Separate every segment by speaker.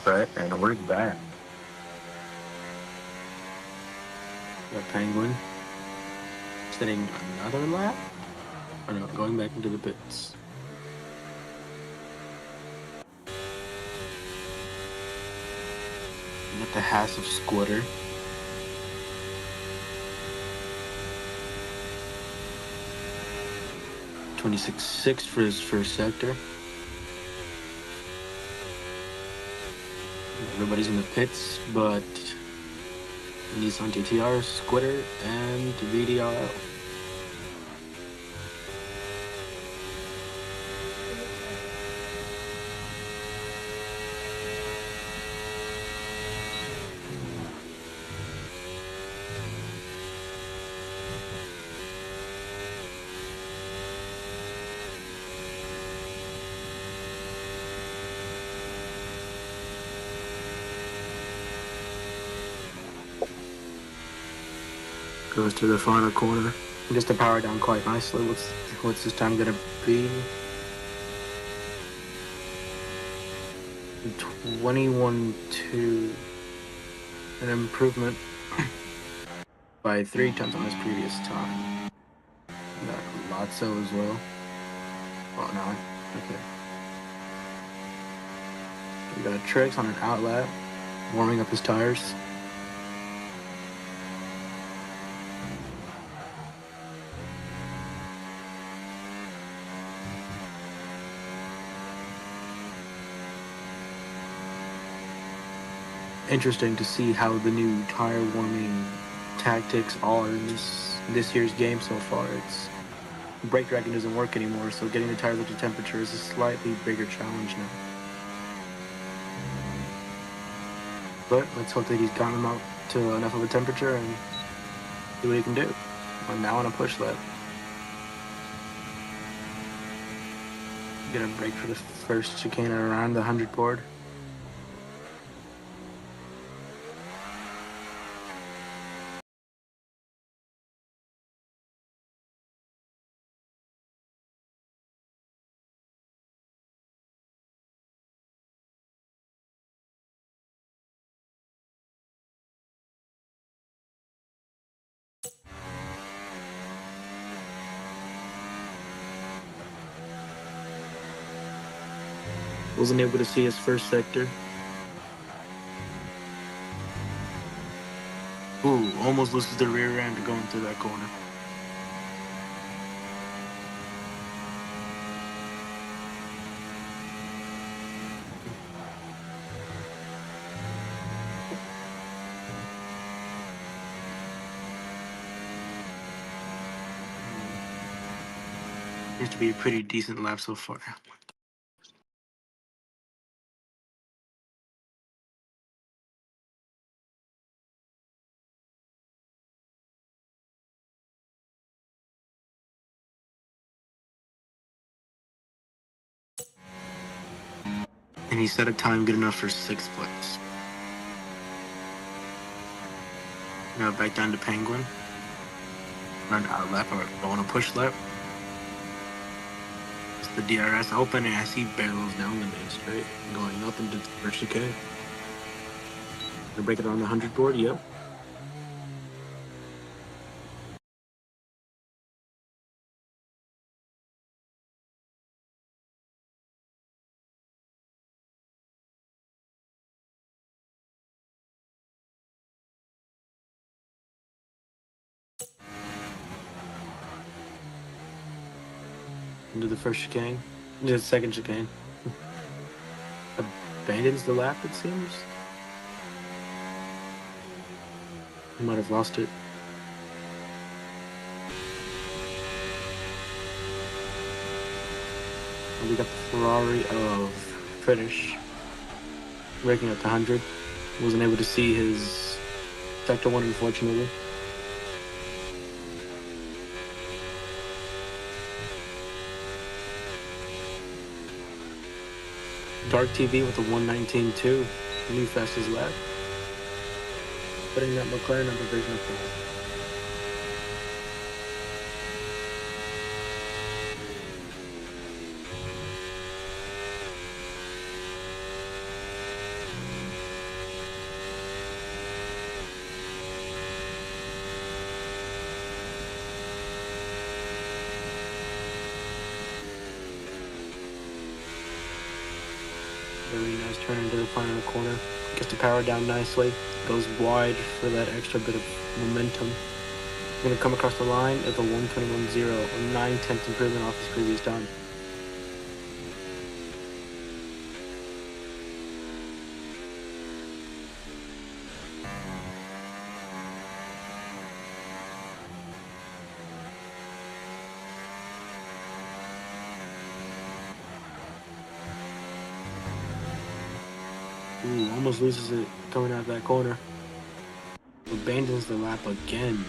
Speaker 1: Right, and we're back. Got Penguin setting another lap? Or no, going back into the pits. You got the Haas of Squitter. .26.6 for his first sector. Everybody's in the pits, but Nissan GTR, Squitter, and VDRL. Goes to the final corner. Gets the power down quite nicely. What's this time gonna be? 21.2. An improvement by 3 tenths on his previous time. Got Lotso as well. Oh no. Okay. We got Trix on an outlap, warming up his tires. Interesting to see how the new tire warming tactics are in this year's game so far. It's brake dragging doesn't work anymore, so getting the tires up to temperature is a slightly bigger challenge now. But let's hope that he's gotten them up to enough of a temperature and see what he can do. I'm now on a push lap. Gonna brake for the first chicane around the 100 board. Wasn't able to see his first sector. Ooh, almost loses the rear end going through that corner. Appears to be a pretty decent lap so far. And he set a time good enough for 6th place. Now back down to Penguin. Run out lap or going a push lap. It's the DRS open and as he barrels down the main straight, going up into the first chicane. Gonna break it on the 100 board, yep. Into the first chicane. Into the second chicane. Abandons the lap, it seems. He might have lost it. And we got the Ferrari of finish. Breaking up the 100. Wasn't able to see his sector 1, unfortunately. Dark TV with a 1:19.2, new fastest lap. Putting that McLaren on division of 4. Turn into the final corner. Gets the power down nicely. Goes wide for that extra bit of momentum. Going to come across the line at the 1:21.0, a 9/10 improvement off his previous time. Ooh, almost loses it coming out of that corner. Abandons the lap again.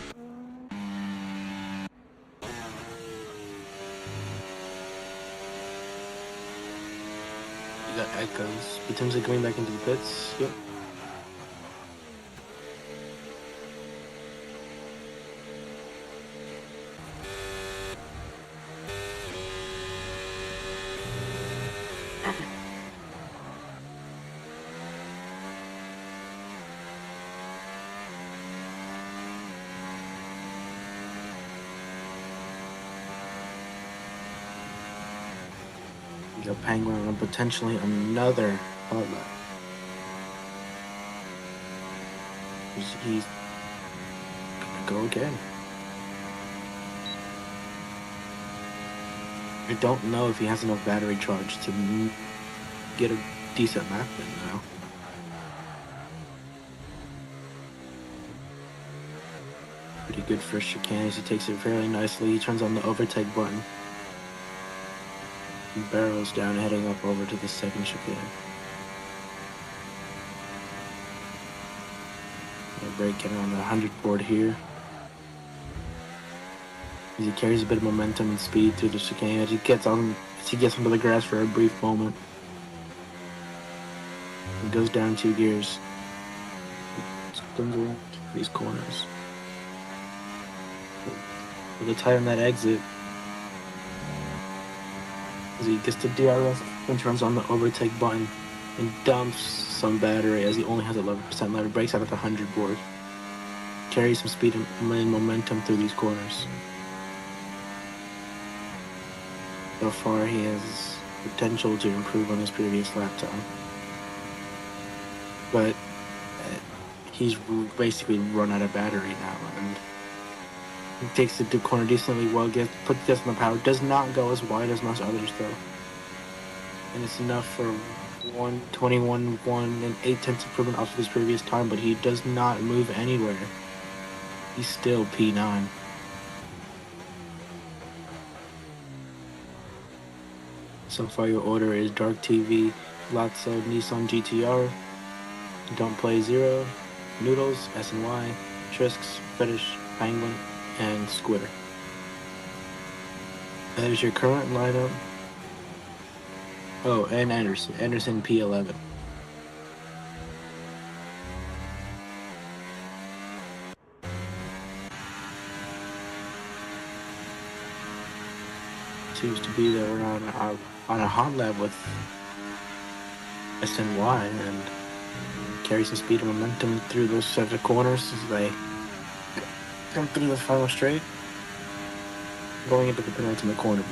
Speaker 1: You got echoes. Potentially coming back into the pits. Yep. You got Penguin on potentially another hot lap. He's gonna go again. I don't know if he has enough battery charge to get a decent lap in now. Pretty good first chicane as he takes it fairly nicely. He turns on the overtake button. And barrels down, heading up over to the second chicane. Braking on the 100 board here. As he carries a bit of momentum and speed through the chicane as he gets onto the grass for a brief moment. He goes down 2 gears. Spins around these corners. With a tie on that exit, as he gets to DRS and turns on the overtake button and dumps some battery as he only has 11% left. Brakes out at the 100 board. Carries some speed and momentum through these corners. So far, he has potential to improve on his previous lap time. But he's basically run out of battery now, and he takes the corner decently well, puts this on the power, does not go as wide as most others though. And it's enough for 1:21.1 and 8/10 improvement off of his previous time, but he does not move anywhere. He's still P9. So far your order is Dark TV, Lotso, Nissan GTR, Don't Play Zero, Noodles, SNY, Trisks, Fetish, Penguin, and Squitter. That is your current lineup. Oh, and Anderson P11. Seems to be that we're on a hot lap with SNY and carry some speed and momentum through those set of corners as they come through the final straight, going into the penultimate corner.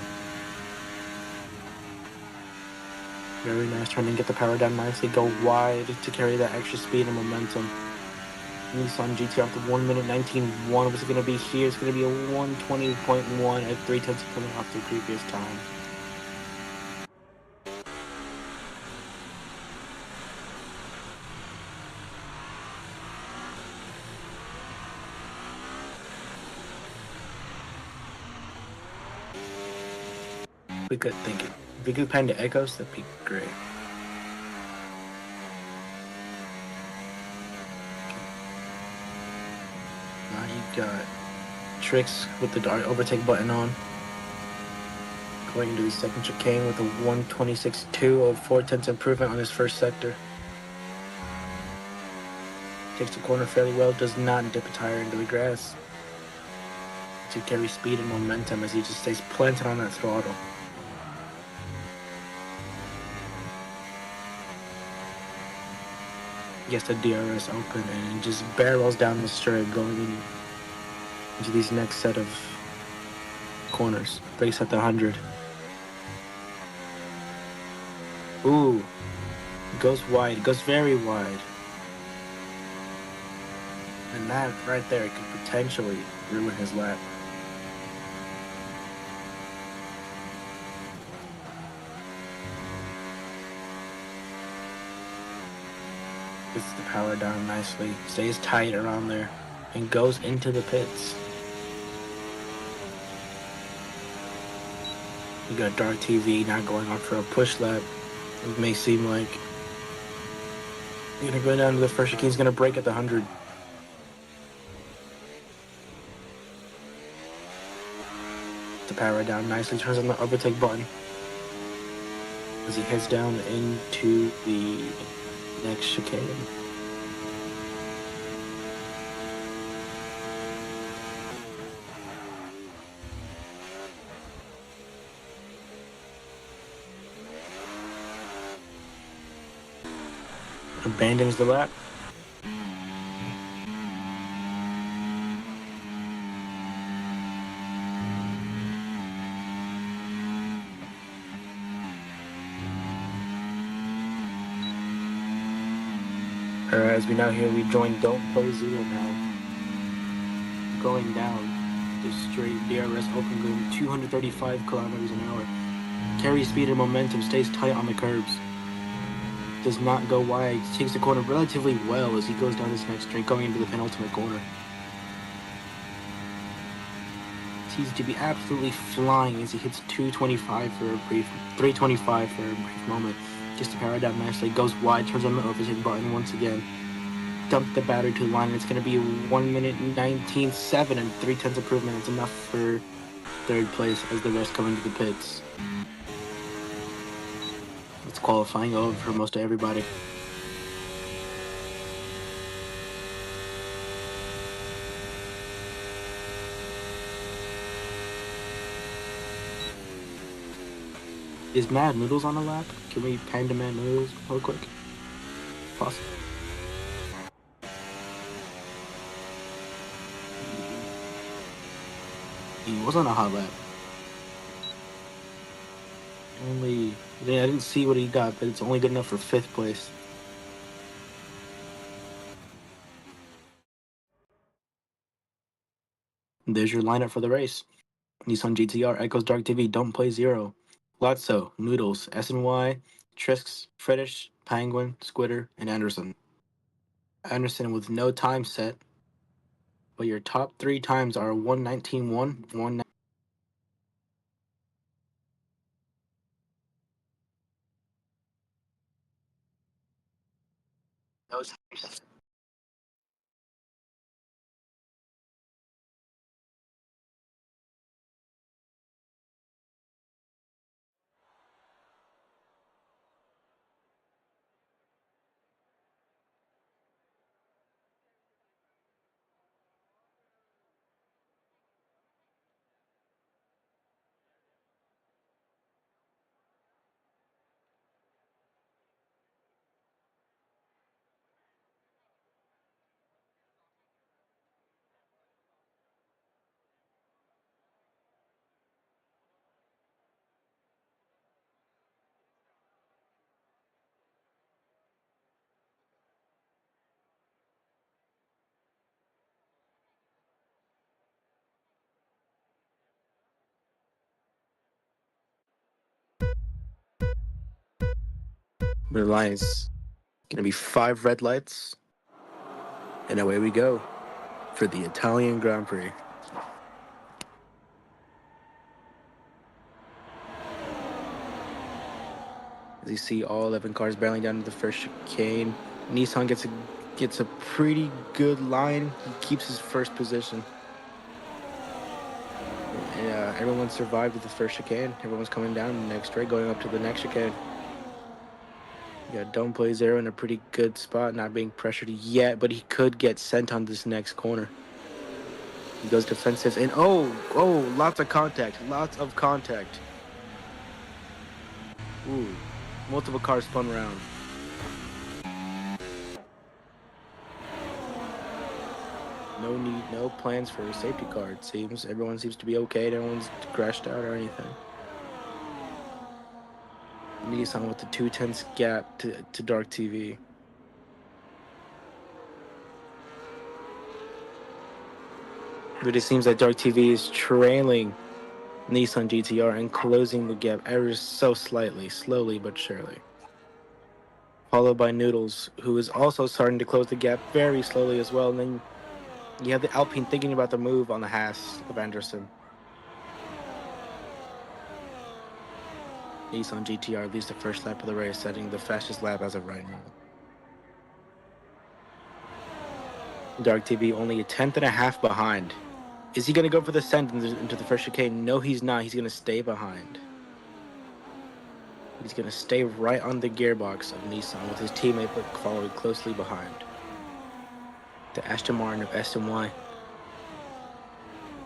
Speaker 1: Very nice turn and get the power down nicely, go wide to carry that extra speed and momentum. Nissan GT off the 1:19.1. What's it going to be here? It's going to be a 1:20.1 at 3/10 coming off the previous time. We could think it. If we could find the echoes, that'd be great. Now you got Tricks with the overtake button on. Going into the second chicane with a 1:26.2 of 4/10 improvement on his first sector. Takes the corner fairly well, does not dip a tire into the grass. To carry speed and momentum as he just stays planted on that throttle. Gets the DRS open and just barrels down the straight going into these next set of corners. Brakes at the 100. Ooh, Goes wide, goes very wide. And that right there could potentially ruin his lap. Gets the power down nicely, stays tight around there, and goes into the pits. You got Dark TV now going on for a push lap. It may seem like you're gonna go down to the first chicane. He's gonna break at the 100. The power down nicely, turns on the overtake button as he heads down into the next chicane. Abandons the lap. As we now hear, we join Don't Play Zero now. Going down the straight DRS open going 235 kilometers an hour. Carries speed and momentum, stays tight on the curbs. Does not go wide, takes the corner relatively well as he goes down this next straight, going into the penultimate corner. Seems to be absolutely flying as he hits 225 for a brief, 325 for a brief moment. Just to power down nicely, goes wide, turns on the overtake button once again. Dump the battery to the line, and it's going to be 1 minute 19.7 and 3/10 improvement. It's enough for third place as the rest come into the pits. It's qualifying over for most of everybody. Is Mad Noodles on the lap? Can we pan to Mad Noodles real quick? Possible. He was on a hot lap. I didn't see what he got, but it's only good enough for 5th place. And there's your lineup for the race. Nissan GTR, Echoes Dark TV, Don't Play Zero, Lotso, Noodles, SNY, Trisks, Freddish, Penguin, Squitter, and Anderson. Anderson with no time set, but your top 3 times are 1:19.1, 1. No time set. The line is going to be 5 red lights, and away we go for the Italian Grand Prix. As you see all 11 cars barreling down to the first chicane, Nissan gets a pretty good line. He keeps his first position. Yeah, everyone survived at the first chicane. Everyone's coming down the next straight, going up to the next chicane. Yeah, Don't Play Zero in a pretty good spot, not being pressured yet, but he could get sent on this next corner. He goes defensive, and lots of contact. Ooh, multiple cars spun around. No plans for a safety car, it seems. Everyone seems to be okay. No one's crashed out or anything. Nissan with the 2/10 gap to Dark TV. But it seems that Dark TV is trailing Nissan GTR and closing the gap ever so slightly, slowly but surely. Followed by Noodles, who is also starting to close the gap very slowly as well. And then you have the Alpine thinking about the move on the Haas of Anderson. Nissan GTR leads the first lap of the race, setting the fastest lap as of right now. Dark TV only a tenth and a half behind. Is he going to go for the send into the first chicane? No, he's not. He's going to stay behind. He's going to stay right on the gearbox of Nissan with his teammate following closely behind. The Aston Martin of SMY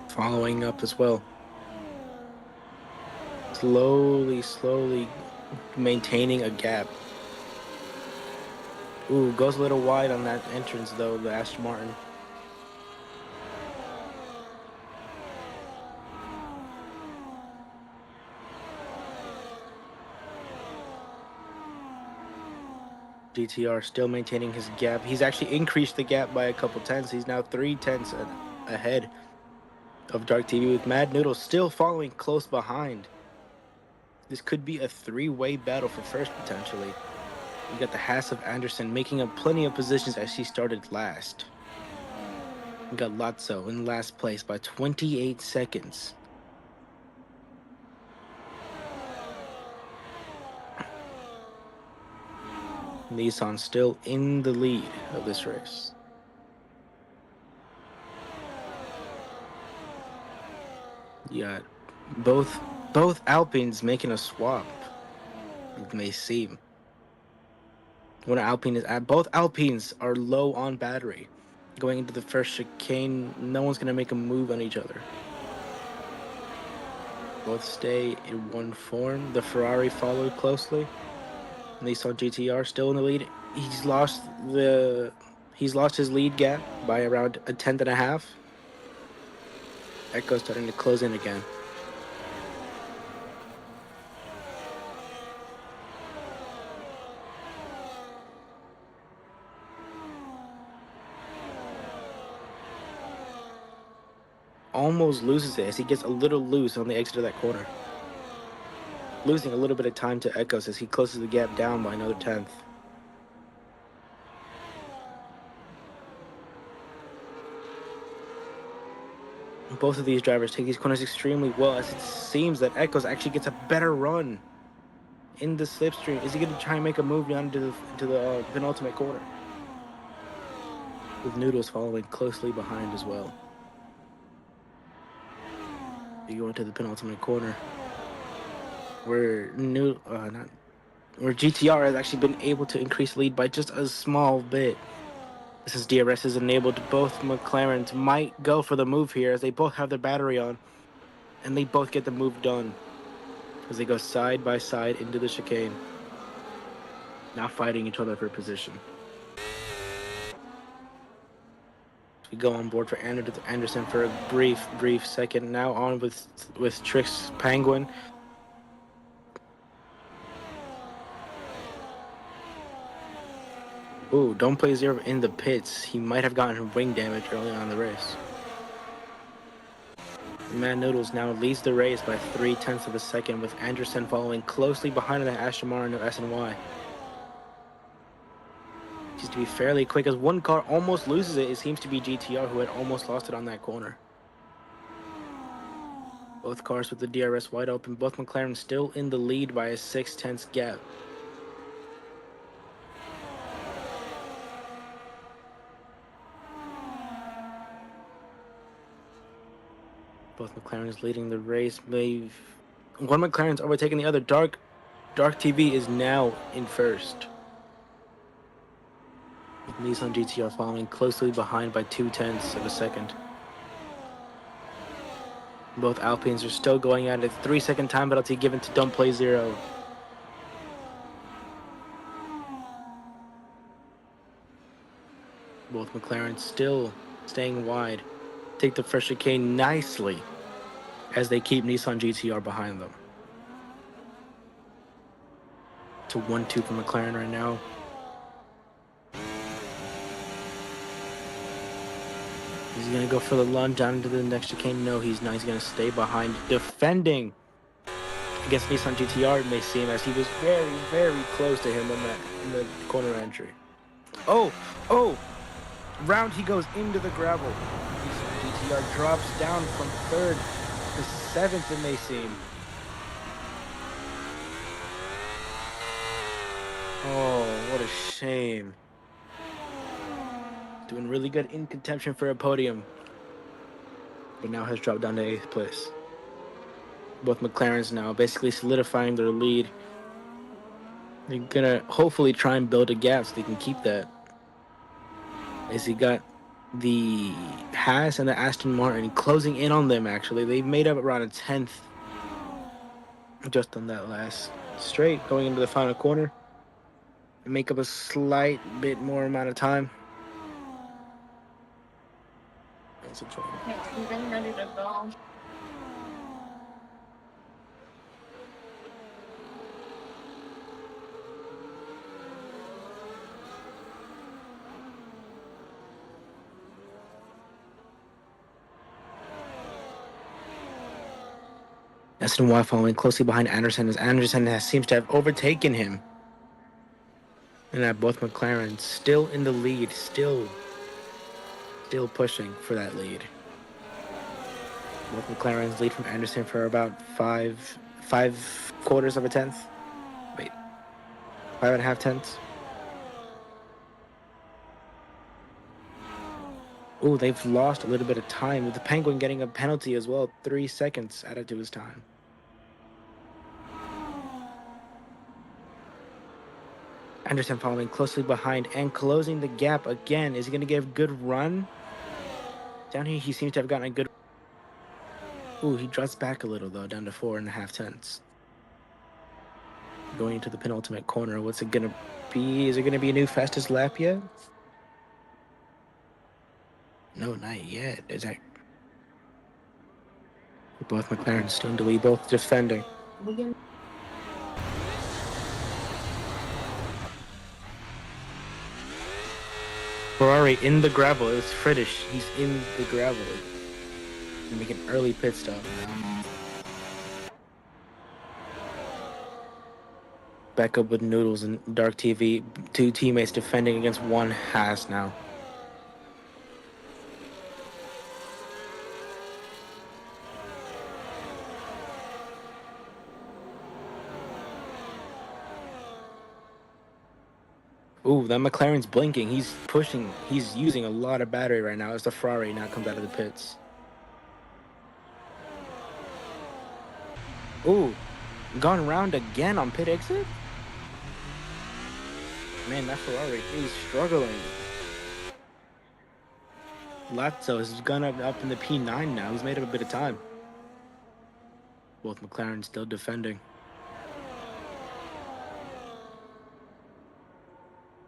Speaker 1: following up as well. Slowly maintaining a gap. Ooh, goes a little wide on that entrance though, the Aston Martin. GTR still maintaining his gap. He's actually increased the gap by a couple tenths. He's now 3 tenths ahead of Dark TV, with Mad Noodle still following close behind. This could be a three-way battle for first, potentially. You got the Haas of Anderson making up plenty of positions as he started last. You got Lotso in last place by 28 seconds. Nissan still in the lead of this race. You got both Alpines making a swap. It may seem. When Alpine is at, both Alpines are low on battery. Going into the first chicane, no one's going to make a move on each other. Both stay in one form. The Ferrari followed closely. Nissan GTR still in the lead. He's lost his lead gap by around a tenth and a half. Echo's starting to close in again. Almost loses it as he gets a little loose on the exit of that corner. Losing a little bit of time to Echoes as he closes the gap down by another tenth. Both of these drivers take these corners extremely well, as it seems that Echoes actually gets a better run in the slipstream. Is he going to try and make a move down into the penultimate corner? With Noodles following closely behind as well. You go into the penultimate corner, where GTR has actually been able to increase lead by just a small bit. This is DRS has enabled both McLarens might go for the move here, as they both have their battery on, and they both get the move done as they go side by side into the chicane, now fighting each other for position. We go on board for Anderson for a brief second. Now on with Trix Penguin. Ooh, don't play zero in the pits. He might have gotten wing damage early on in the race. Mad Noodles now leads the race by 3 tenths of a second, with Anderson following closely behind the Aston Martin of SNY. Seems to be fairly quick, as one car almost loses it. It seems to be GTR, who had almost lost it on that corner. Both cars with the DRS wide open. Both McLaren still in the lead by a 6 tenths gap. Both McLarens leading the race. One McLaren's overtaking the other. Dark TV is now in first, with Nissan GTR following closely behind by 2 tenths of a second. Both Alpines are still going at it. 3-second time penalty given to Don't Play Zero. Both McLarens still staying wide. Take the first chicane nicely as they keep Nissan GTR behind them. to 1-2 for McLaren right now. Is he going to go for the lunge down into the next chicane? No, he's not. He's going to stay behind, defending against Nissan GTR, it may seem, as he was very, very close to him in the corner entry. Oh! Round he goes into the gravel. Nissan GTR drops down from 3rd to 7th, it may seem. Oh, what a shame. Doing really good in contention for a podium, but now has dropped down to 8th place. Both McLarens now basically solidifying their lead. They're gonna hopefully try and build a gap so they can keep that. As he got the Haas and the Aston Martin closing in on them, actually. They made up around a 10th just on that last straight, going into the final corner. Make up a slight bit more amount of time. That's a trouble. SNY following closely behind Anderson, as Anderson seems to have overtaken him. And that both McLaren still in the lead, still pushing for that lead. Both McLarens lead from Anderson for about 5/4 of a tenth. Wait, 5.5 tenths. Oh, they've lost a little bit of time, with the Penguin getting a penalty as well. 3 seconds added to his time. Anderson following closely behind and closing the gap again. Is he going to give a good run? Down here, he seems to have gotten a good... Ooh, he drops back a little, though, down to 4.5 tenths. Going into the penultimate corner, what's it going to be? Is it going to be a new fastest lap yet? No, not yet. Is that... Both McLaren still in the lead, both defending. Ferrari in the gravel. It was Friedrich. He's in the gravel. And make an early pit stop now. Back up with Noodles and Dark TV. 2 teammates defending against 1 Haas now. Ooh, that McLaren's blinking. He's pushing. He's using a lot of battery right now as the Ferrari now comes out of the pits. Ooh, gone around again on pit exit? Man, that Ferrari is struggling. Lazzo has gone up in the P9 now. He's made up a bit of time. Both McLaren still defending.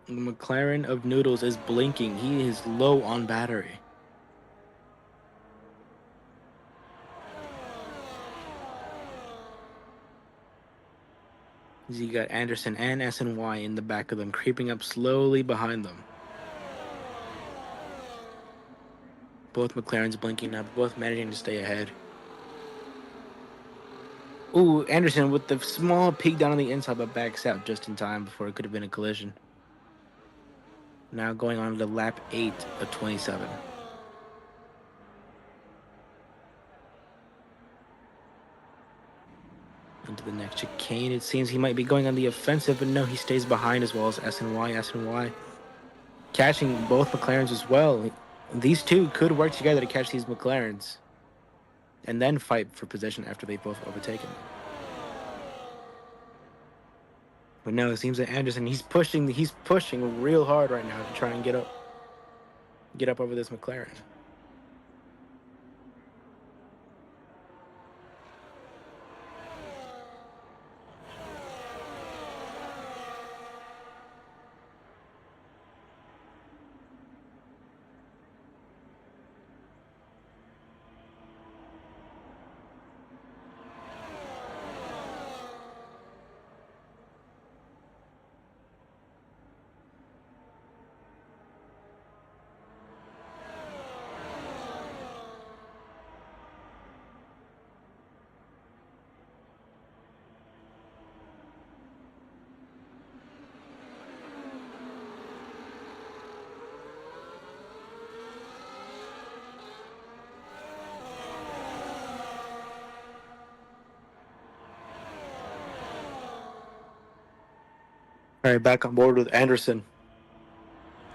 Speaker 1: The McLaren of Noodles is blinking. He is low on battery. You got Anderson and SNY in the back of them, creeping up slowly behind them. Both McLarens blinking now, both managing to stay ahead. Ooh, Anderson with the small peek down on the inside, but backs out just in time before it could have been a collision. Now going on to lap 8 of 27. Into the next chicane. It seems he might be going on the offensive, but no, he stays behind as well as SNY. SNY catching both McLarens as well. These two could work together to catch these McLarens and then fight for position after they've both overtaken them. But no, it seems that Anderson, he's pushing real hard right now to try and get up over this McLaren. All right, back on board with Anderson.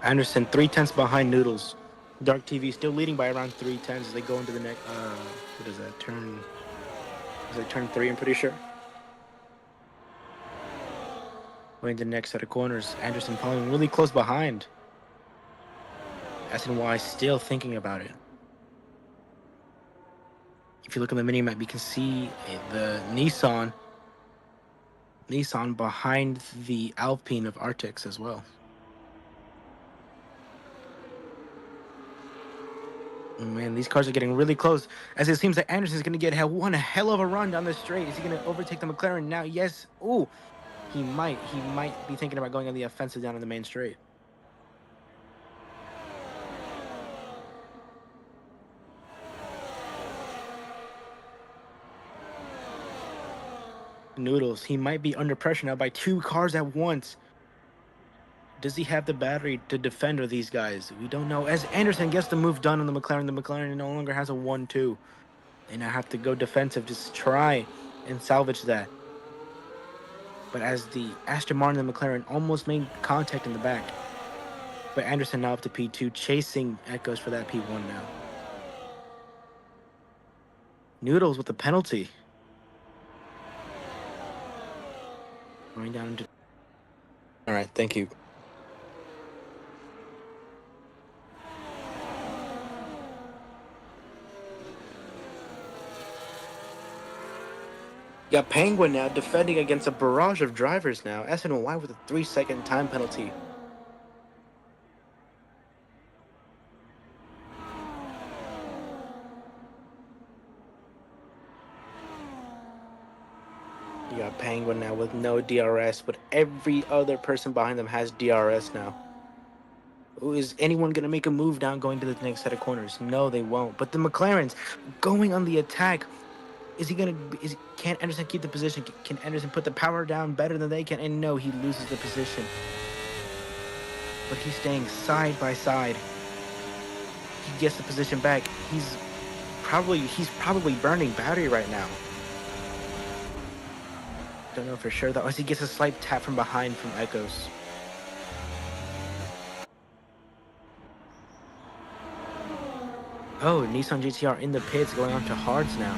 Speaker 1: Anderson 3/10 behind Noodles. Dark TV still leading by around 3/10 as they go into the next. What is that turn? Is that turn 3? I'm pretty sure. Going to the next set of corners. Anderson following really close behind. SNY still thinking about it. If you look at the minimap, you can see the Nissan behind the Alpine of Arctics as well. Man, these cars are getting really close. As it seems that Anderson's going to get one hell of a run down the straight. Is he going to overtake the McLaren now? Yes. Ooh, he might. He might be thinking about going on the offensive down in the main straight. Noodles, he might be under pressure now by 2 cars at once. Does he have the battery to defend with these guys? We don't know. As Anderson gets the move done on the McLaren no longer has a 1-2. They now have to go defensive, just try and salvage that. But as the Aston Martin and the McLaren almost made contact in the back. But Anderson now up to P2, chasing Echoes for that P1 now. Noodles with the penalty. Going down into... All right, thank you. You got Penguin now defending against a barrage of drivers now. SNY with a 3-second time penalty. You got Penguin now with no DRS, but every other person behind them has DRS now. Is anyone going to make a move down going to the next set of corners? No, they won't. But the McLarens going on the attack. Can Anderson keep the position? Can Anderson put the power down better than they can? And no, he loses the position. But he's staying side by side. He gets the position back. He's probably burning battery right now. Don't know for sure though, as he gets a slight tap from behind from Echoes. Oh, Nissan GTR in the pits going on to hards now.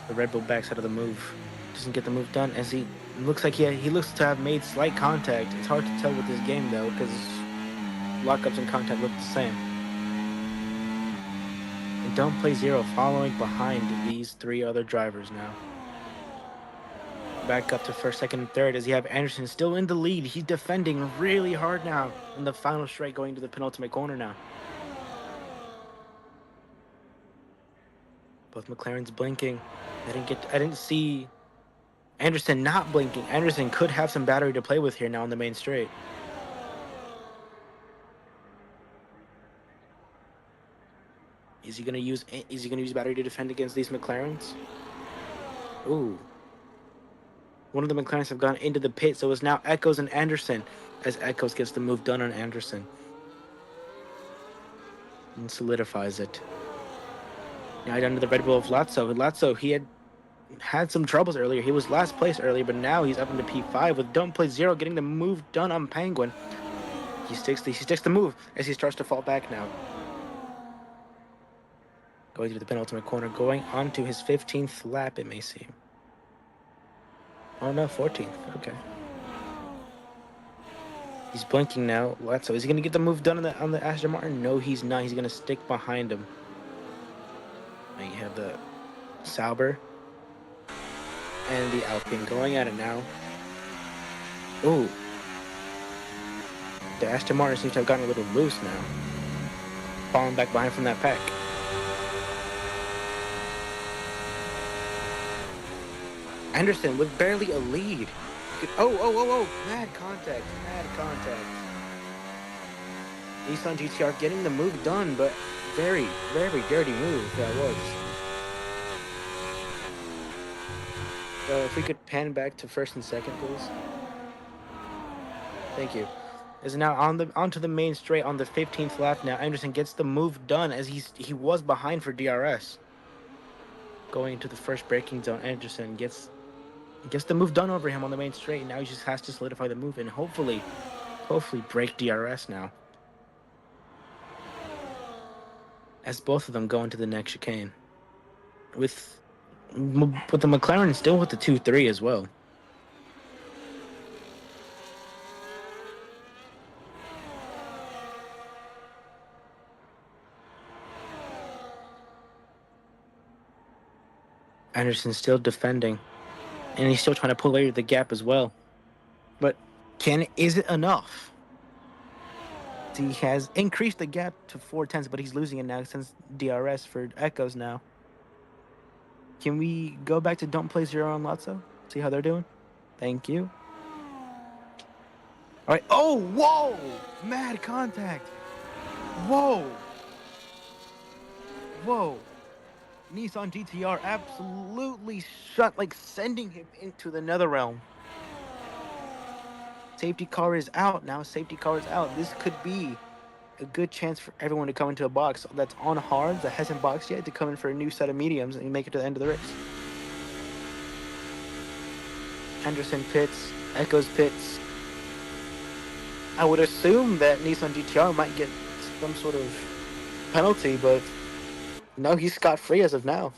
Speaker 1: The Red Bull backs out of the move. Doesn't get the move done as he looks like he looks to have made slight contact. It's hard to tell with this game though because lockups and contact look the same. And Don't Play Zero following behind these 3 other drivers now. Back up to first, second, and third as you have Anderson still in the lead. He's defending really hard now in the final straight going to the penultimate corner now. Both McLarens blinking. I didn't see Anderson not blinking. Anderson could have some battery to play with here now on the main straight. Is he gonna use battery to defend against these McLarens? Ooh. One of the McLarens have gone into the pit, so it's now Echoes and Anderson as Echoes gets the move done on Anderson. And solidifies it. Now down to the Red Bull of Lazzo. Lazzo, he had some troubles earlier. He was last place earlier, but now he's up into P5 with Don't Play Zero getting the move done on Penguin. He sticks the move as he starts to fall back now. Going to the penultimate corner, going on to his 15th lap, it may seem. Oh no, 14th. Okay. He's blinking now. Lazzo, is he gonna get the move done on the Aston Martin? No, he's not. He's gonna stick behind him. Now you have the Sauber and the Alpine going at it now. Ooh. The Aston Martin seems to have gotten a little loose now. Falling back behind from that pack. Anderson with barely a lead. Oh. Mad contact. Nissan GTR getting the move done, but very, very dirty move that was. So if we could pan back to first and second, please. Thank you. Is now onto the main straight on the 15th lap now. Anderson gets the move done as he was behind for DRS. Going into the first braking zone, Anderson gets gets the move done over him on the main straight. Now he just has to solidify the move and hopefully break DRS now. As both of them go into the next chicane. With the McLaren still with the 2-3 as well. Anderson still defending. And he's still trying to pull away the gap as well. But is it enough? He has increased the gap to 4 tenths, but he's losing it now since DRS for Echoes now. Can we go back to Don't Play Zero on Lotso? See how they're doing? Thank you. All right. Oh, whoa! Mad contact. Whoa. Whoa. Nissan GTR absolutely shut, like sending him into the nether realm. Safety car is out now. Safety car is out. This could be a good chance for everyone to come into a box that's on hards, that hasn't boxed yet, to come in for a new set of mediums and make it to the end of the race. Henderson pits, Echoes pits. I would assume that Nissan GTR might get some sort of penalty, but no, he's scot-free as of now.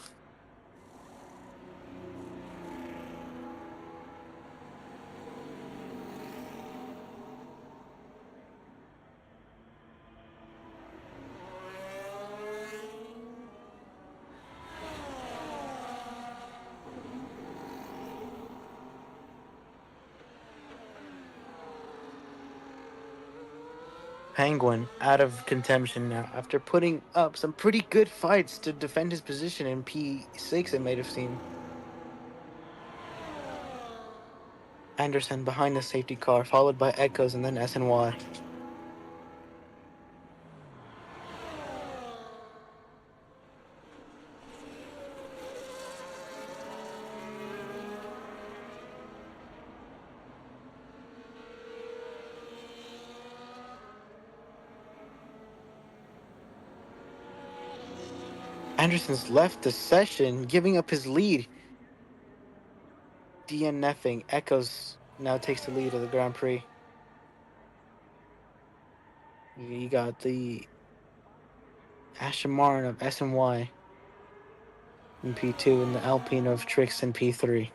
Speaker 1: Penguin out of contention now after putting up some pretty good fights to defend his position in P6, it might have seemed. Anderson behind the safety car, followed by Echoes and then SNY. Anderson's left the session, giving up his lead. DNFing. Echoes now takes the lead of the Grand Prix. You got the Aston Martin of SNY in P2 and the Alpine of Trix in P3.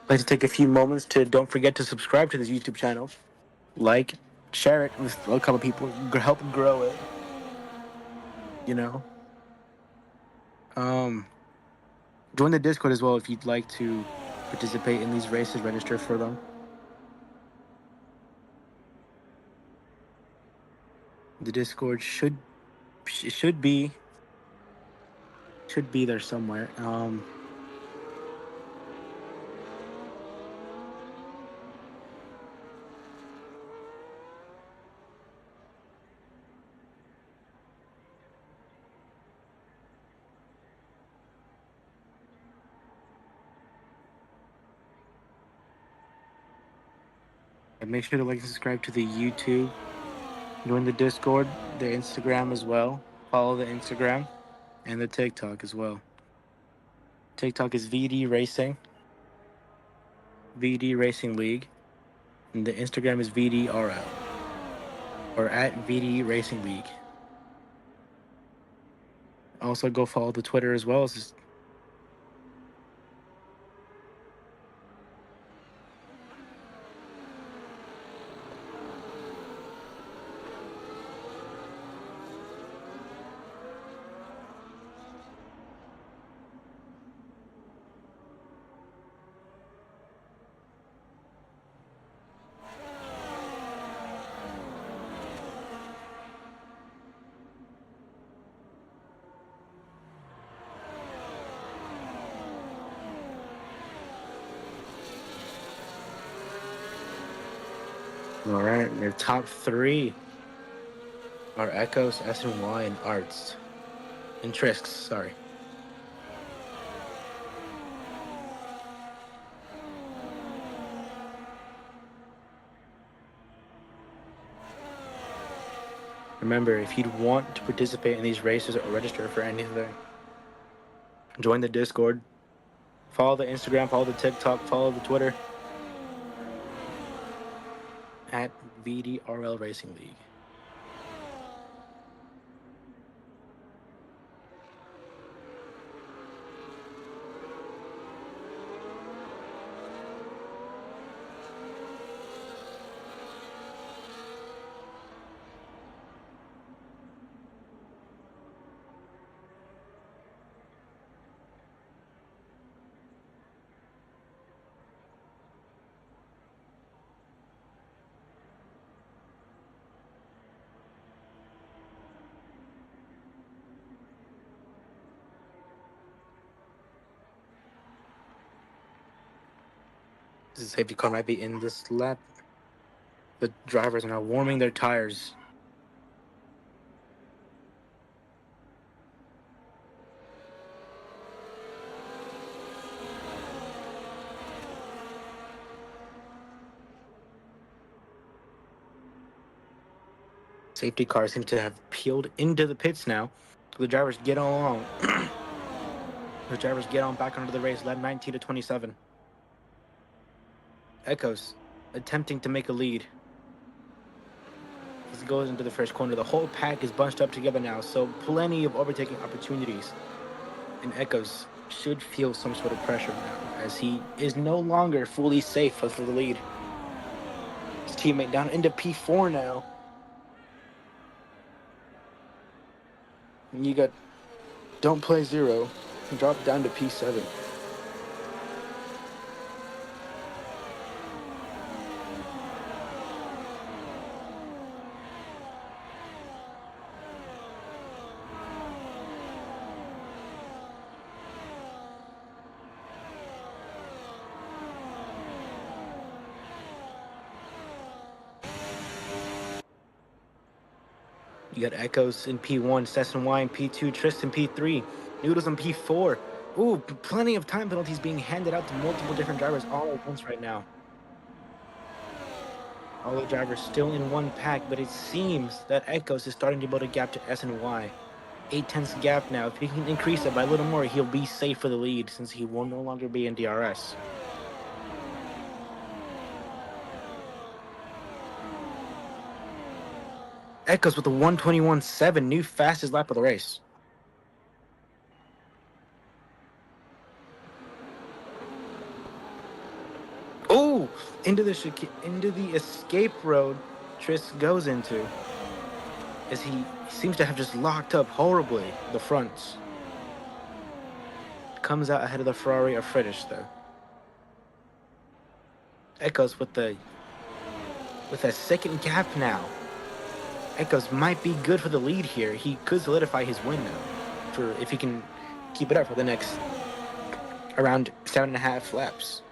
Speaker 1: I'd like to take a few moments to don't forget to subscribe to this YouTube channel. Like, share it with a couple people, help grow it. You know? Join the Discord as well if you'd like to participate in these races, register for them. The Discord should be there somewhere. And make sure to like and subscribe to the YouTube. Join the Discord, the Instagram as well. Follow the Instagram and the TikTok as well. TikTok is VD Racing League, and the Instagram is VDRL or at VD Racing League. Also, go follow the Twitter as well. All right, your top three are Echoes, SNY, and Arts. And Trisks, sorry. Remember, if you'd want to participate in these races or register for anything, join the Discord, follow the Instagram, follow the TikTok, follow the Twitter at VDRL Racing League. The safety car might be in this lap. The drivers are now warming their tires. Safety cars seem to have peeled into the pits now. The drivers get along. The drivers get on back onto the race, led 19 to 27. Echoes attempting to make a lead. As he goes into the first corner, the whole pack is bunched up together now, so plenty of overtaking opportunities. And Echoes should feel some sort of pressure now, as he is no longer fully safe for the lead. His teammate down into P4 now. And you got Don't Play Zero, drop down to P7. You got Echoes in P1, Sesson Y in P2, Tristan P3, Noodles in P4. Ooh, plenty of time penalties being handed out to multiple different drivers all at once right now. All the drivers still in one pack, but it seems that Echoes is starting to build a gap to S and Y. 8/10 gap now. If he can increase it by a little more, he'll be safe for the lead since he will no longer be in DRS. Echoes with a 1:21.7, new fastest lap of the race. Oh, into the escape road Tris goes into, as he seems to have just locked up horribly the fronts. Comes out ahead of the Ferrari of Friedrich though. Echoes with a second gap now. Echoes might be good for the lead here. He could solidify his win now, for if he can keep it up for the next around 7.5 laps.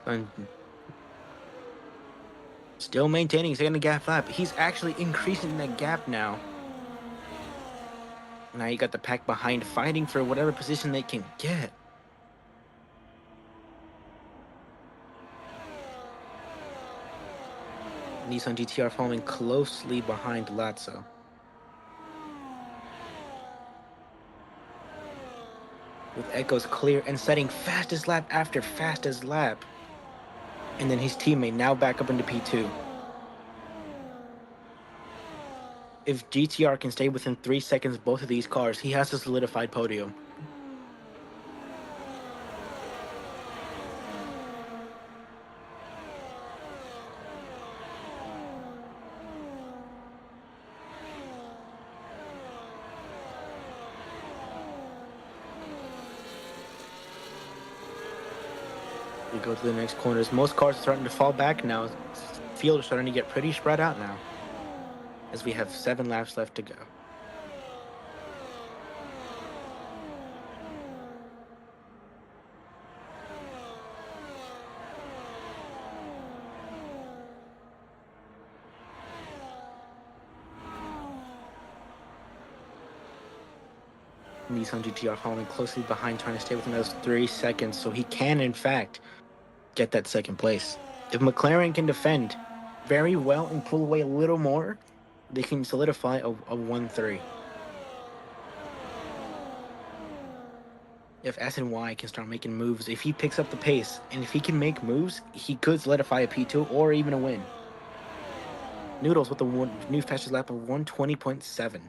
Speaker 1: And still maintaining second gap lap. He's actually increasing that gap now. Now you got the pack behind fighting for whatever position they can get. Nissan GTR following closely behind Lazzo. with Echo's clear and setting fastest lap after fastest lap. And then his teammate now back up into P2. If GTR can stay within 3 seconds of both of these cars, he has a solidified podium. We go to the next corners. Most cars are starting to fall back now. Field is starting to get pretty spread out now, as we have 7 laps left to go. Nissan GTR following closely behind, trying to stay within those 3 seconds so he can, in fact, get that second place. If McLaren can defend very well and pull away a little more, they can solidify a 1-3. If S and Y can start making moves, if he picks up the pace, and if he can make moves, he could solidify a P2 or even a win. Noodles with the new fastest lap of 120.7.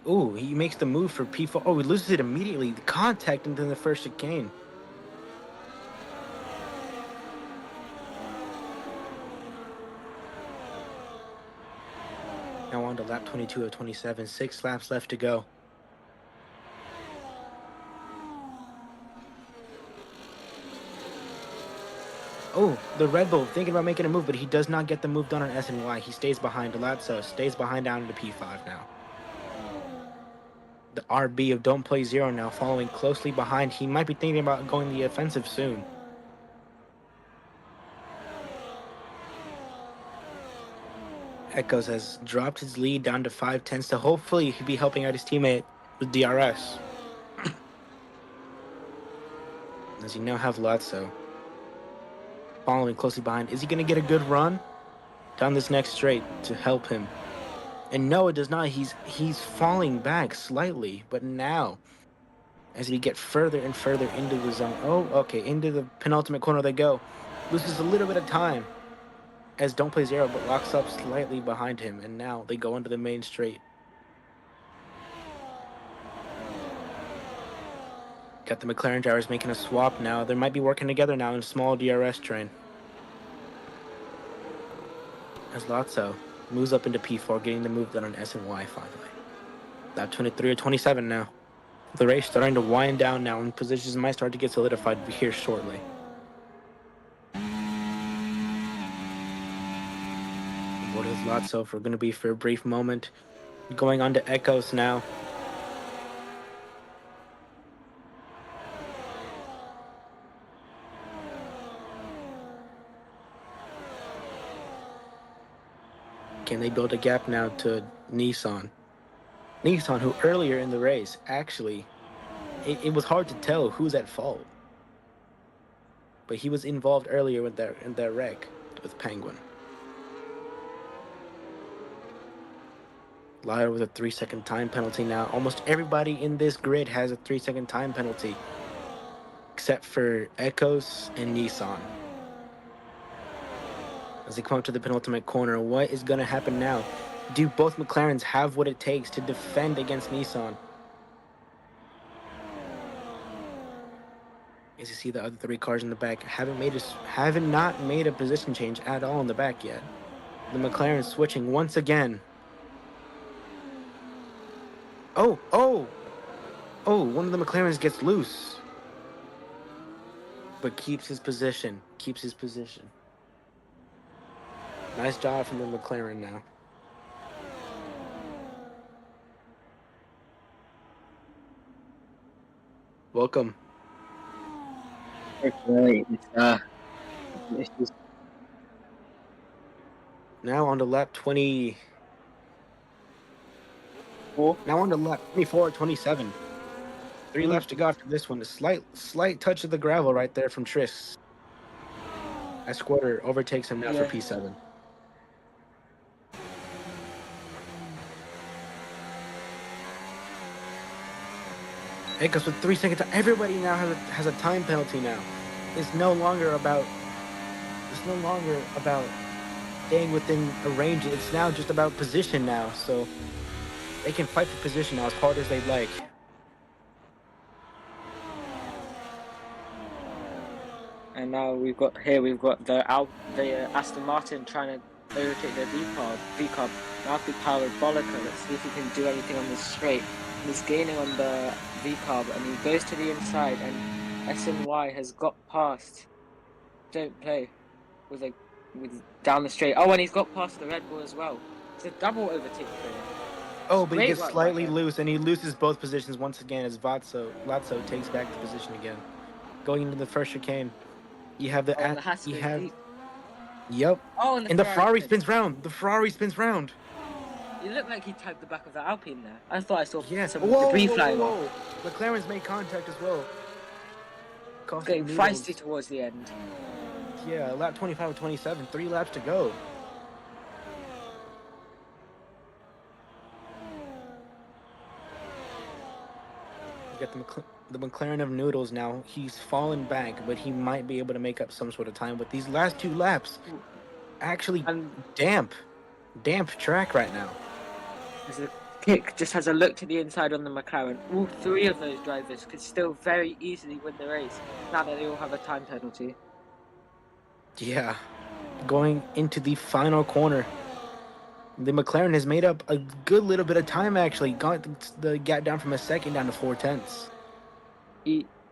Speaker 1: Ooh, he makes the move for P4. Oh, he loses it immediately. The contact into the first chicane. Now on to lap 22 of 27. 6 laps left to go. Oh, the Red Bull thinking about making a move, but he does not get the move done on S and Y. He stays behind Alonso, stays behind down into P5 now. The RB of Don't Play Zero now following closely behind. He might be thinking about going the offensive soon. Echoes has dropped his lead down to 5/10, to hopefully he'll be helping out his teammate with DRS. As you now have Lotso following closely behind. Is he going to get a good run down this next straight to help him? And no, it does not. He's falling back slightly, but now, as we get further and further into the zone, into the penultimate corner they go. Loses a little bit of time as Don't Play Zero, but locks up slightly behind him, and now they go into the main straight. Got the McLaren drivers making a swap now. They might be working together now in a small DRS train. As Lotso moves up into P4, getting the move done on S and Y finally. Lap 23 or 27 now. The race starting to wind down now, and positions might start to get solidified here shortly. What is Lotso for going to be for a brief moment? Going on to Echoes now. Can they build a gap now to Nissan? Nissan, who earlier in the race, actually, it was hard to tell who's at fault. But he was involved earlier with that wreck with Penguin. Lyle with a 3-second time penalty now. Almost everybody in this grid has a 3-second time penalty, except for Echoes and Nissan. As they come up to the penultimate corner, what is going to happen now? Do both McLarens have what it takes to defend against Nissan? As you see the other 3 cars in the back haven't not made a position change at all in the back yet. The McLaren switching once again. Oh, one of the McLarens gets loose, but keeps his position. Nice job from the McLaren now. Welcome.
Speaker 2: Really, it's just...
Speaker 1: Now on to lap 20. Now on to lap 24 or 27. 3 laps to go after this one. A slight touch of the gravel right there from Tris. As Squatter overtakes him now for P7. Echoes with 3 seconds. Everybody now has a time penalty now. It's no longer about. It's no longer about staying within a range. It's now just about position now. So they can fight for position now as hard as they'd like.
Speaker 3: And now we've got the Aston Martin trying to overtake the V-Carb. Now the Parabolica. Let's see if he can do anything on this straight. He's gaining on the V-Carb and he goes to the inside and SNY has got past. Don't play with down the straight. Oh, and he's got past the Red Bull as well. It's a double overtake for him.
Speaker 1: Oh, but he
Speaker 3: Great
Speaker 1: gets
Speaker 3: work by
Speaker 1: slightly
Speaker 3: him.
Speaker 1: loose, and he loses both positions once again as Latso takes back the position again. Going into the first chicane, you have the
Speaker 3: Oh, and the Haas
Speaker 1: you
Speaker 3: goes
Speaker 1: have
Speaker 3: deep.
Speaker 1: yep,
Speaker 3: Oh,
Speaker 1: and the Ferrari spins round. The Ferrari spins round.
Speaker 3: It looked like he tagged the back of the Alpine there. I thought I saw
Speaker 1: Yes.
Speaker 3: some
Speaker 1: Whoa,
Speaker 3: debris
Speaker 1: whoa,
Speaker 3: flying
Speaker 1: whoa,
Speaker 3: off.
Speaker 1: whoa! McLaren's made contact as well.
Speaker 3: Getting
Speaker 1: Costing
Speaker 3: feisty
Speaker 1: noodles.
Speaker 3: towards the end.
Speaker 1: Yeah, lap 25 of 27, 3 laps to go. You got the McLaren of noodles now. He's fallen back, but he might be able to make up some sort of time with these last 2 laps. Actually,
Speaker 3: And
Speaker 1: damp track right now.
Speaker 3: as the kick just has a look to the inside on the McLaren. All 3 of those drivers could still very easily win the race now that they all have a time penalty.
Speaker 1: Yeah, going into the final corner. The McLaren has made up a good little bit of time, actually. Got the gap down from a second down to 4/10.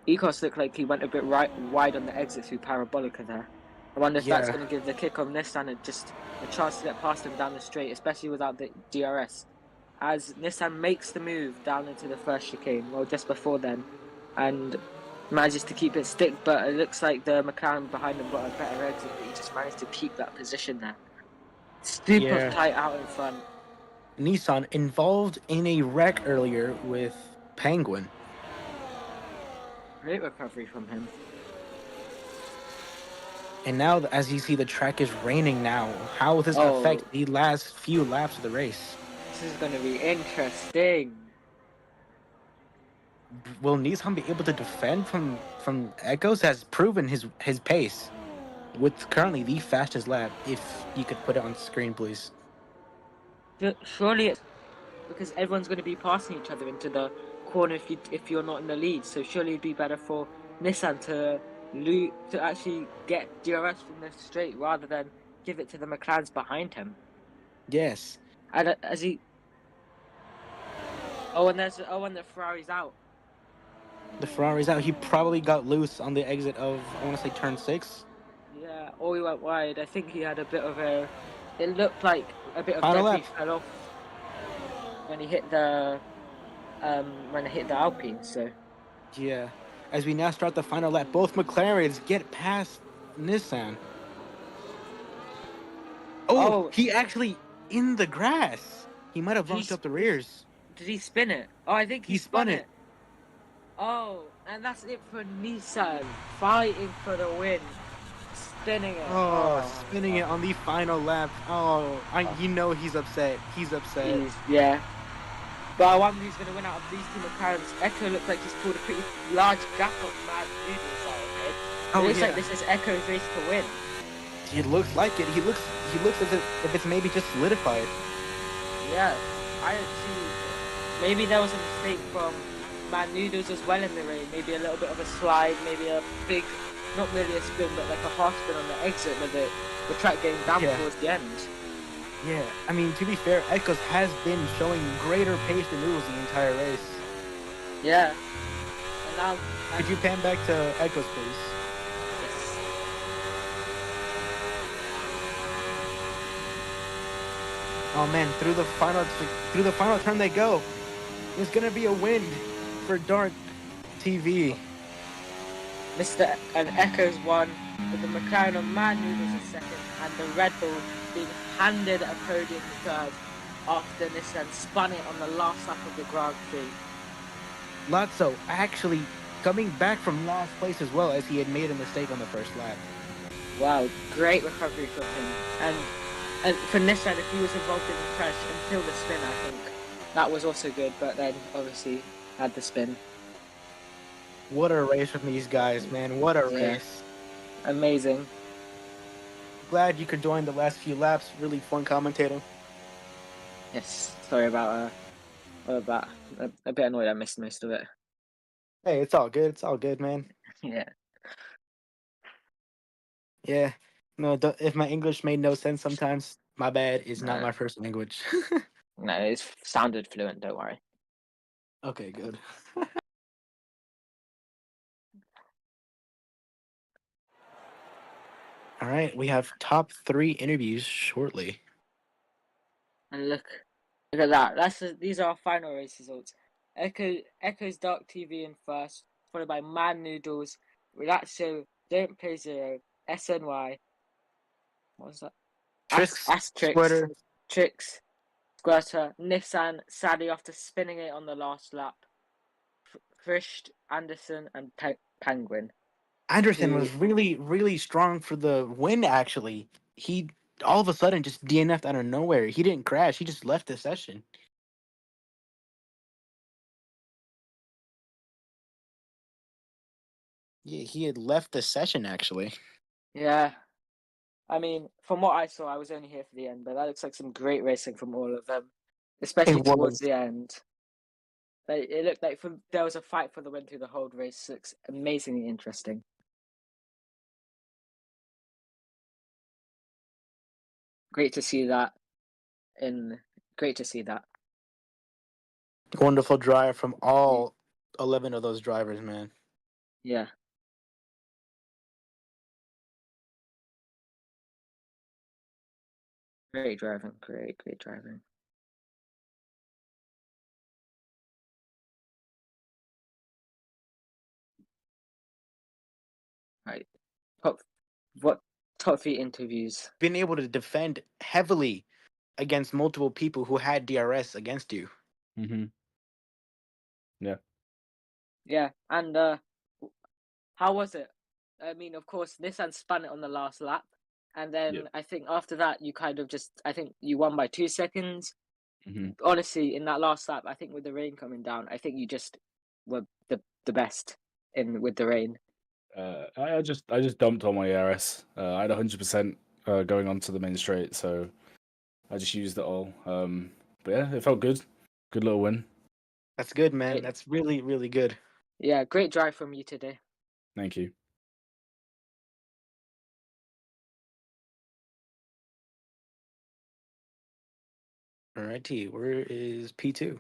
Speaker 3: Ecos looked like he went a bit wide on the exit through Parabolica there. I wonder if that's
Speaker 1: Yeah,
Speaker 3: going to give the kick on Nissan just a chance to get past him down the straight, especially without the DRS. As Nissan makes the move down into the first chicane, well, just before then, and manages to keep it stick, but it looks like the McLaren behind him got a better exit, but he just managed to keep that position there. Super
Speaker 1: yeah.
Speaker 3: tight out in front.
Speaker 1: Nissan involved in a wreck earlier with Penguin.
Speaker 3: Great recovery from him.
Speaker 1: And now, as you see, the track is raining now. How will this affect the last few laps of the race?
Speaker 3: This is going to be interesting.
Speaker 1: Will Nissan be able to defend from Echoes? Has proven his pace with currently the fastest lap. If you could put it on screen, please.
Speaker 3: Surely it's because everyone's going to be passing each other into the corner if you're not in the lead. So surely it'd be better for Nissan to actually get DRS from the straight rather than give it to the McLarens behind him.
Speaker 1: Yes.
Speaker 3: And as he and the Ferrari's out.
Speaker 1: The Ferrari's out. He probably got loose on the exit of, I want to say, turn 6.
Speaker 3: Yeah, or he went wide. I think he had a bit of a. It looked like a bit of
Speaker 1: Final
Speaker 3: debris
Speaker 1: lap.
Speaker 3: fell off when he hit the Alpine. So
Speaker 1: Yeah. As we now start the final lap, both McLarens get past Nissan. Oh, he actually in the grass. He might have locked up the rears.
Speaker 3: Did he spin it? Oh, I think
Speaker 1: He spun it.
Speaker 3: Oh, and that's it for Nissan fighting for the win, spinning it.
Speaker 1: Spinning it on the final lap. You know he's upset. He's upset.
Speaker 3: Yeah. But I wonder who's going to win out of these 2 McLarens. Echo looks like he's pulled a pretty large gap on Mad Noodles out of it. It looks like this is Echo's race to win.
Speaker 1: It looks like it. He looks as if it's maybe just solidified.
Speaker 3: Yeah, I actually maybe there was a mistake from Mad Noodles as well in the rain. Maybe a little bit of a slide, maybe a big, not really a spin, but like a half spin on the exit with the track getting down towards the end.
Speaker 1: Yeah, I mean, to be fair, Echoes has been showing greater pace than Noodles the entire race.
Speaker 3: Yeah. And now,
Speaker 1: could you pan back to Echoes, please?
Speaker 3: Yes.
Speaker 1: Oh man, through the final turn they go. There's gonna be a win for Dark TV.
Speaker 3: Mr. and Echoes won, with the McLaren of Mad Noodles a second, and the Red Bull being handed a podium third after Nissan spun it on the last lap of the Grand Prix.
Speaker 1: Latso actually coming back from last place as well, as he had made a mistake on the first lap.
Speaker 3: Wow, great recovery from him. And for Nissan, if he was involved in the crash until the spin, I think that was also good, but then obviously had the spin.
Speaker 1: What a race from these guys, man. What a
Speaker 3: Yeah,
Speaker 1: race.
Speaker 3: amazing.
Speaker 1: Glad you could join the last few laps. Really fun commentating.
Speaker 3: Yes, sorry about that. A bit annoyed I missed most of it.
Speaker 1: Hey, it's all good. It's all good, man.
Speaker 3: Yeah,
Speaker 1: Yeah. No, if my English made no sense sometimes, my bad. It's not
Speaker 3: no,
Speaker 1: my first language.
Speaker 3: no, it sounded fluent. Don't worry.
Speaker 1: Okay, good. All right, we have top 3 interviews shortly.
Speaker 3: And look at that. These are our final race results. Echo's Dark TV in first, followed by Mad Noodles, Relaxo, Don't Play Zero, SNY. What was that?
Speaker 1: Trisk's
Speaker 3: Asterix,
Speaker 1: sweater.
Speaker 3: Trix, Squirter, Nissan, sadly after spinning it on the last lap. Frisht, Anderson, and Penguin.
Speaker 1: Anderson
Speaker 3: Who,
Speaker 1: was really, really strong for the win, actually. He all of a sudden just DNF'd out of nowhere. He didn't crash, he just left the session. Yeah, he had left the session, actually.
Speaker 3: yeah. I mean, from what I saw, I was only here for the end, but that looks like some great racing from all of them,
Speaker 1: It
Speaker 3: especially towards
Speaker 1: was.
Speaker 3: the end. It looked like there was a fight for the win through the whole race. It looks amazingly interesting. Great to see that. Great to see that.
Speaker 1: Wonderful drive from all 11 of those drivers, man.
Speaker 3: Yeah, great driving. Great driving. Right. Top what top 3 interviews?
Speaker 1: Been able to defend heavily against multiple people who had DRS against you.
Speaker 4: Mm-hmm. Yeah.
Speaker 3: Yeah, and how was it? I mean, of course, Nissan spun it on the last lap, and then
Speaker 4: Yep.
Speaker 3: I think after that you kind of I think you won by 2 seconds.
Speaker 4: Mm-hmm.
Speaker 3: Honestly, in that last lap, I think with the rain coming down, I think you just were the best in with the rain.
Speaker 4: I just dumped all my ERS. I had 100% going onto the main straight, so I just used it all. But yeah, it felt good. Good little win.
Speaker 1: That's good, man.
Speaker 3: Great.
Speaker 1: That's really, really good.
Speaker 3: Yeah, great drive from you today.
Speaker 4: Thank you.
Speaker 1: Alrighty, where is P2?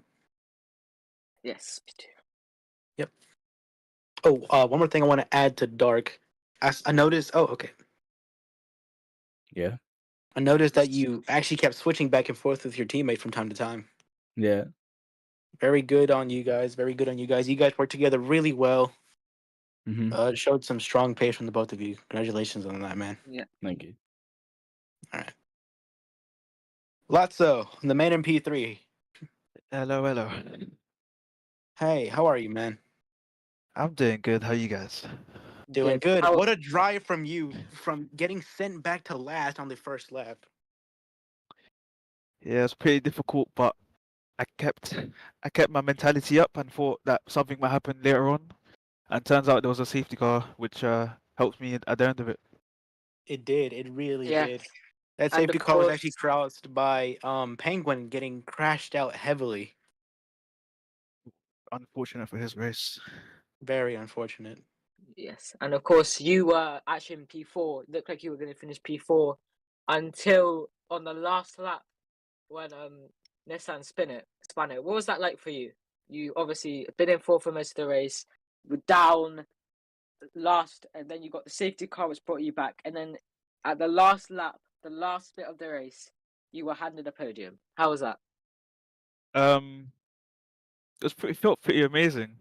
Speaker 3: Yes, me too.
Speaker 1: Yep. Oh, one more thing I want to add to Dark. I noticed. Oh, okay.
Speaker 4: Yeah.
Speaker 1: I noticed that you actually kept switching back and forth with your teammate from time to time.
Speaker 4: Yeah.
Speaker 1: Very good on you guys. Very good on you guys. You guys worked together really well.
Speaker 4: Mm-hmm.
Speaker 1: It showed some strong pace from the both of you. Congratulations on that, man.
Speaker 3: Yeah.
Speaker 4: Thank you.
Speaker 1: All right. Lotso, the man in P3.
Speaker 5: Hello, hello.
Speaker 1: Hey, how are you, man?
Speaker 5: I'm doing good. How you guys?
Speaker 1: Doing
Speaker 3: Good.
Speaker 1: good.
Speaker 3: How?
Speaker 1: What a drive from you from getting sent back to last on the first lap.
Speaker 5: Yeah, it's pretty difficult, but I kept I kept my mentality up and thought that something might happen later on. And turns out there was a safety car, which helped me at the end of it.
Speaker 1: It did. It really
Speaker 3: Yeah,
Speaker 1: did. That
Speaker 3: and
Speaker 1: safety
Speaker 3: of
Speaker 1: car was
Speaker 3: course,
Speaker 1: actually crossed by Penguin getting crashed out heavily.
Speaker 5: Unfortunate for his race.
Speaker 1: Very unfortunate.
Speaker 3: yes, and of course you were actually in P4. It looked like you were going to finish P4 until on the last lap when Nissan spun it. What was that like for you? You obviously been in fourth for most of the race, were down last, and then you got the safety car which brought you back, and then at the last lap, the last bit of the race, you were handed a podium. How was that?
Speaker 5: Um, felt pretty amazing.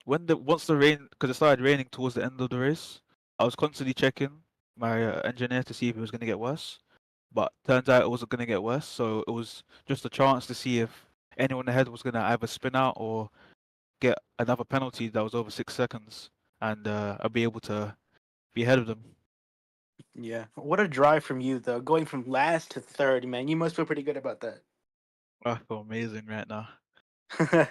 Speaker 5: When the once the rain, because it started raining towards the end of the race, I was constantly checking my engineer to see if it was going to get worse. But turns out it wasn't going to get worse. So it was just a chance to see if anyone ahead was going to either spin out or get another penalty that was over 6 seconds, and I'll be able to be ahead of them.
Speaker 1: Yeah. What a drive from you though, going from last to third, man. You must feel pretty good about that.
Speaker 5: I feel amazing right now.
Speaker 1: Hey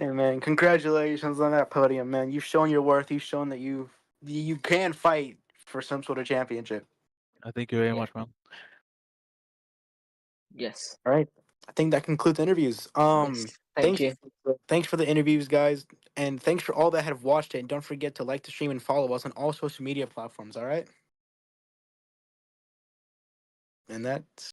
Speaker 1: man, congratulations on that podium, man. You've shown your worth. You've shown that you can fight for some sort of championship.
Speaker 5: Thank you very
Speaker 3: Yeah.
Speaker 5: much, man.
Speaker 3: Yes.
Speaker 1: All right. I think that concludes interviews.
Speaker 3: Yes. Thank you.
Speaker 1: Thanks for the interviews, guys, and thanks for all that have watched it. And don't forget to like the stream and follow us on all social media platforms. All right. And that's